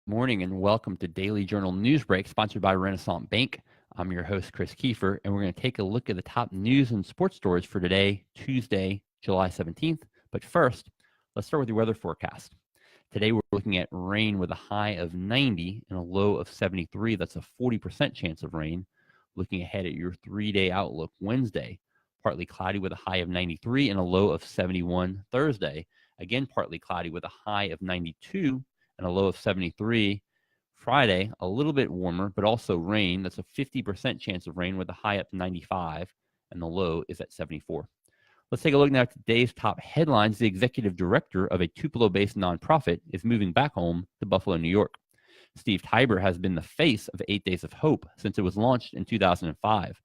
Morning and welcome to Daily Journal Newsbreak, sponsored by Renaissance Bank. I'm your host, Chris Kiefer, and we're going to take a look at the top news and sports stories for today, Tuesday, July 17th. But first, let's start with your weather forecast. Today, we're looking at rain with a high of 90 and a low of 73. That's a 40% chance of rain. Looking ahead at your 3-day outlook, Wednesday, partly cloudy with a high of 93 and a low of 71. Thursday, again, partly cloudy with a high of 92 and a low of 73. Friday, a little bit warmer, but also rain. That's a 50% chance of rain with a high up to 95, and the low is at 74. Let's take a look now at today's top headlines. The executive director of a Tupelo-based nonprofit is moving back home to Buffalo, New York. Steve Tiber has been the face of 8 Days of Hope since it was launched in 2005.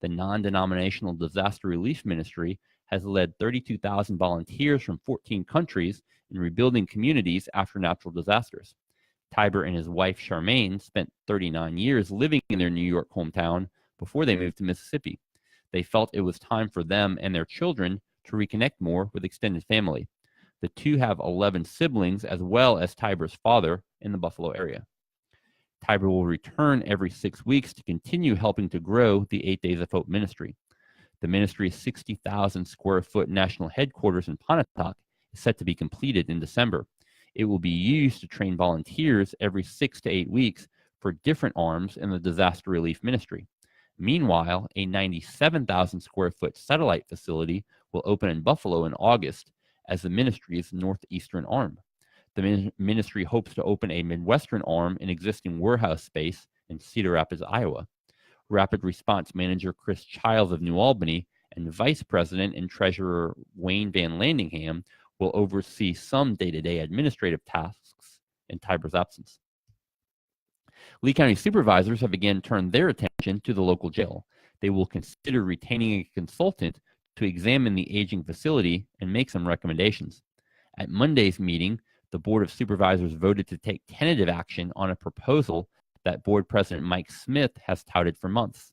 The non-denominational disaster relief ministry has led 32,000 volunteers from 14 countries in rebuilding communities after natural disasters. Tiber and his wife Charmaine spent 39 years living in their New York hometown before they moved to Mississippi. They felt it was time for them and their children to reconnect more with extended family. The two have 11 siblings, as well as Tiber's father, in the Buffalo area. Tiber will return every 6 weeks to continue helping to grow the 8 Days of Hope ministry. The ministry's 60,000 square foot national headquarters in Pontotoc is set to be completed in December. It will be used to train volunteers every 6 to 8 weeks for different arms in the disaster relief ministry. Meanwhile, a 97,000 square foot satellite facility will open in Buffalo in August as the ministry's northeastern arm. The ministry hopes to open a Midwestern arm in existing warehouse space in Cedar Rapids, Iowa. Rapid Response Manager Chris Childs of New Albany and Vice President and Treasurer Wayne Van Landingham will oversee some day-to-day administrative tasks in Tiber's absence. Lee County Supervisors have again turned their attention to the local jail. They will consider retaining a consultant to examine the aging facility and make some recommendations. At Monday's meeting, the Board of Supervisors voted to take tentative action on a proposal that Board President Mike Smith has touted for months.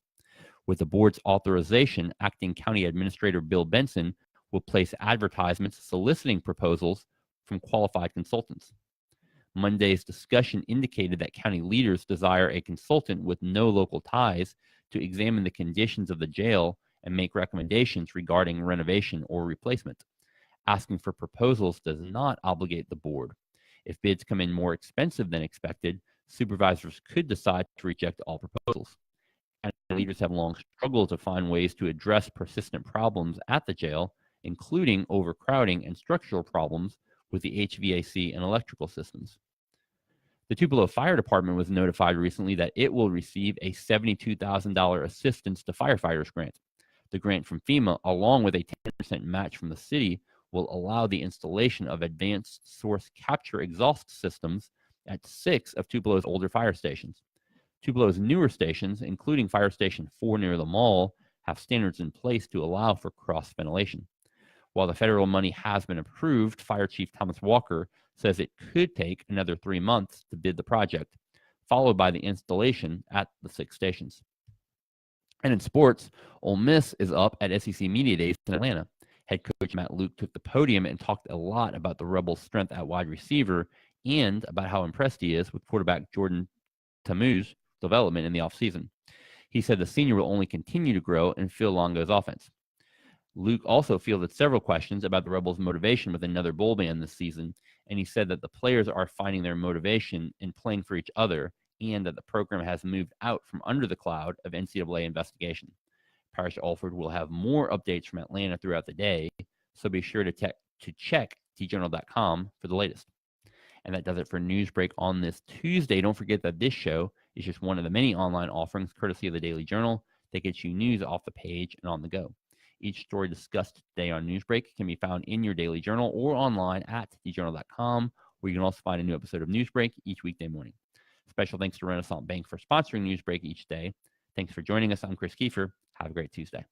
With the board's authorization, Acting County Administrator Bill Benson will place advertisements soliciting proposals from qualified consultants. Monday's discussion indicated that county leaders desire a consultant with no local ties to examine the conditions of the jail and make recommendations regarding renovation or replacement. Asking for proposals does not obligate the board. If bids come in more expensive than expected, supervisors could decide to reject all proposals. County leaders have long struggled to find ways to address persistent problems at the jail, including overcrowding and structural problems with the HVAC and electrical systems. The Tupelo Fire Department was notified recently that it will receive a $72,000 assistance to firefighters grant. The grant from FEMA, along with a 10% match from the city, will allow the installation of advanced source capture exhaust systems at 6 of Tupelo's older fire stations. Tupelo's newer stations, including Fire Station 4 near the mall, have standards in place to allow for cross ventilation. While the federal money has been approved, Fire Chief Thomas Walker says it could take another 3 months to bid the project, followed by the installation at the 6 stations. And in sports, Ole Miss is up at SEC Media Days in Atlanta. Head coach Matt Luke took the podium and talked a lot about the Rebels' strength at wide receiver and about how impressed he is with quarterback Jordan Tamu's development in the offseason. He said the senior will only continue to grow in Phil Longo's offense. Luke also fielded several questions about the Rebels' motivation with another bowl ban this season, and he said that the players are finding their motivation in playing for each other and that the program has moved out from under the cloud of NCAA investigation. Parrish Alford will have more updates from Atlanta throughout the day, so be sure to check tjournal.com for the latest. And that does it for Newsbreak on this Tuesday. Don't forget that this show is just one of the many online offerings courtesy of the Daily Journal that gets you news off the page and on the go. Each story discussed today on Newsbreak can be found in your Daily Journal or online at tjournal.com, where you can also find a new episode of Newsbreak each weekday morning. Special thanks to Renaissance Bank for sponsoring Newsbreak each day. Thanks for joining us. I'm Chris Kiefer. Have a great Tuesday.